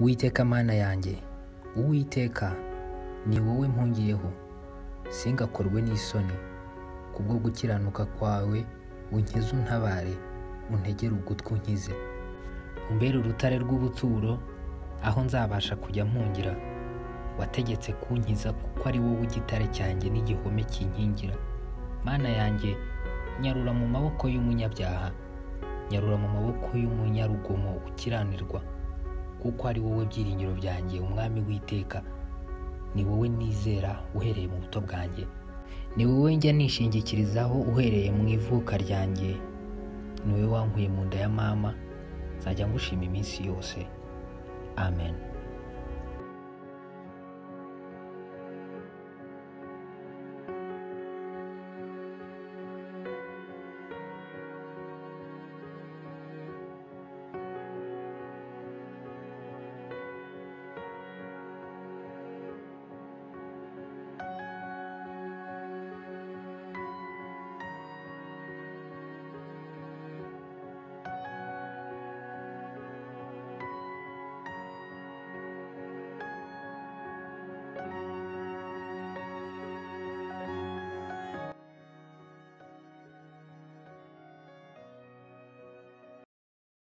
Uwiteka Mana yanjye, Uwiteka ni wowe mpungiyeho, singakorwe n'isoni. Kubwo gukiranuka kwawe unkize untabare, untegere ugutwi unkize. Umbere urutare rw'ubuturo, aho nzabasha kujya mpungira. Wategetse kunkiza kuko ari wowe igitare cyanjye n'igihome kinkingira. Mana yanjye, nyarura mu maboko y'umunyabyaha, nyarura mu maboko y'umunyarugomo ukiranirwa, kuko ari wowe byiringiro byanjye, Umwami w'iteka. Ni wowe nizera uhereye mu buto bwanjye, ni wowe njya nishingikirizaho uhereye mu ivuka ryanjye. Ni wowe wankuye mu nda ya mama, nzajya ngushima iminsi yose. Amen.